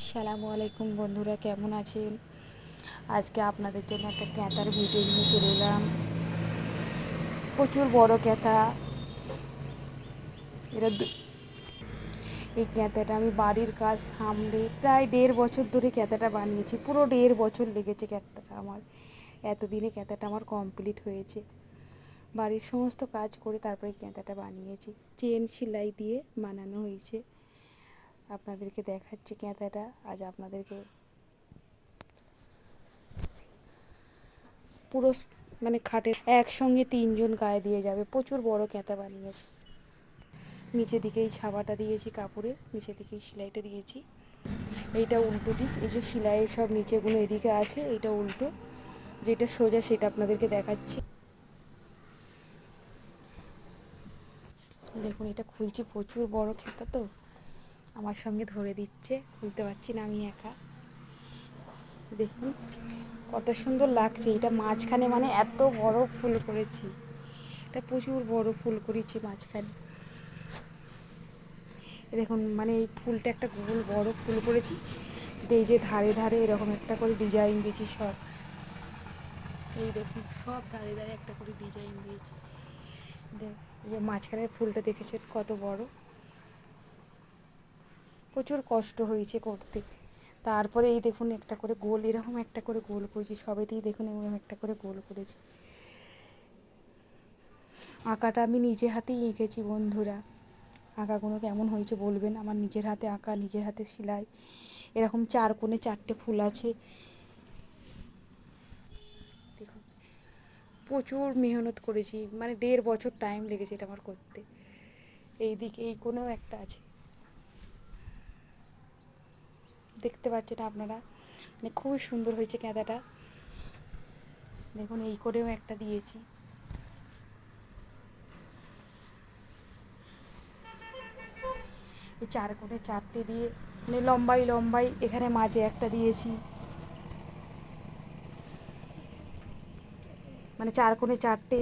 আসসালামু আলাইকুম বন্ধুরা, কেমন আছেন? আজকে আপনাদের জন্য একটা ক্যাঁথার ভিডিও নিয়ে চলে এলাম। প্রচুর বড় ক্যাঁথা। এরা এই ক্যাঁথাটা আমি বাড়ির কাজ সামলে প্রায় 1.5 বছর ধরে ক্যাঁথাটা বানিয়েছি। পুরো 1.5 বছর লেগেছে ক্যাঁথাটা আমার। এতদিনে ক্যাঁথাটা আমার কমপ্লিট হয়েছে। বাড়ির সমস্ত কাজ করে তারপরে ক্যাঁথাটা বানিয়েছি। চেন সেলাই দিয়ে বানানো হয়েছে। আপনাদেরকে দেখাচ্ছি ক্যাঁথাটা। আজ আপনাদেরকে পুরো মানে খাটের একসঙ্গে 3জন গায়ে দিয়ে যাবে। প্রচুর বড় ক্যাঁথা বানিয়েছি। নিচে দিকেই ছাপাটা দিয়েছি, কাপড়ের নিচে দিকেই সেলাইটা দিয়েছি। এইটা উল্টো দিক, এই যে সেলাইয়ের সব নিচেগুলো এদিকে আছে, এইটা উল্টো। যেটা সোজা সেটা আপনাদেরকে দেখাচ্ছি। দেখুন, এটা খুলছি। প্রচুর বড় ক্যাঁথা তো আমার সঙ্গে ধরে দিচ্ছে, খুলতে পারছি না আমি একা। দেখুন কত সুন্দর লাগছে। এটা মাঝখানে মানে এত বড় ফুল করেছি। এটা প্রচুর বড় ফুল করেছি মাঝখানে। দেখুন মানে এই ফুলটা একটা গোল বড় ফুল করেছি। এই যে ধারে ধারে এরকম একটা করে ডিজাইন দিয়েছি সব। এই দেখুন সব ধারে ধারে একটা করে ডিজাইন দিয়েছি। এই যে মাঝখানের ফুলটা দেখেছেন কত বড়। প্রচুর কষ্ট হয়েছে করতে। তারপরে এই দেখুন একটা করে গোল, এরকম একটা করে গোল করেছি সবেতেই। দেখুন এরকম একটা করে গোল করেছি। আঁকাটা আমি নিজে হাতেই এঁকেছি বন্ধুরা। আঁকাগুলো কেমন হয়েছে বলবেন। আমার নিজের হাতে আঁকা, নিজের হাতে সেলাই। এরকম 4 কোণে 4টে ফুল আছে। দেখুন প্রচুর মেহনত করেছি, মানে 1.5 বছর টাইম লেগেছে এটা আমার করতে। এই দিকে এই কোণেও একটা আছে, দেখতে পাচ্ছেন আপনারা। মানে খুবই সুন্দর হয়েছে ক্যাঁথাটা। দেখুন এই করেও একটা দিয়েছি। এই 4 কোণে 4টে দিয়ে মানে লম্বাই লম্বাই এখানে মাঝে একটা দিয়েছি। মানে 4 কোণে 4টে,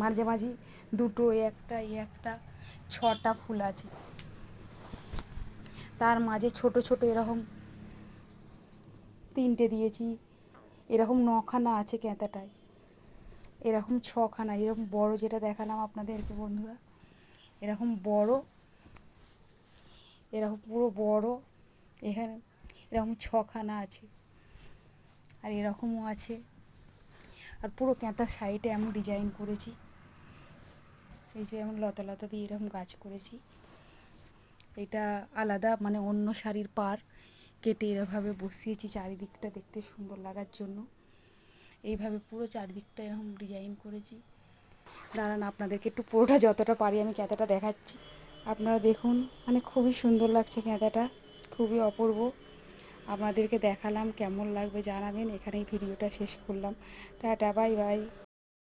মাঝামাঝি দুটো, একটা 6টা ফুল আছে। তার মাঝে ছোট ছোট এরকম 3টে দিয়েছি। এরকম 9খানা আছে ক্যাঁথাটায়। এরকম 6খানা, এরকম বড় যেটা দেখালাম আপনাদেরকে বন্ধুরা, এরকম বড়, এরকম পুরো বড়। এখানে এরকম 6খানা আছে, আর এরকমও আছে। আর পুরো ক্যাঁথার সাইডে এমন ডিজাইন করেছি। এই যে এমন লতা লতা দিয়ে এরকম গাছ করেছি। এটা আলাদা, মানে অন্য শাড়ির পাড় কেটে এরভাবে বসিয়েছি চারিদিকটা দেখতে সুন্দর লাগার জন্য। এইভাবে পুরো চারিদিকটা এরকম ডিজাইন করেছি। দাঁড়ান আপনাদেরকে একটু পুরোটা যতটা পারি আমি ক্যাঁথাটা দেখাচ্ছি। আপনারা দেখুন, মানে খুবই সুন্দর লাগছে ক্যাঁথাটা, খুবই অপূর্ব। আপনাদেরকে দেখালাম, কেমন লাগবে জানাবেন। এখানেই ভিডিওটা শেষ করলাম। Tata, bye bye.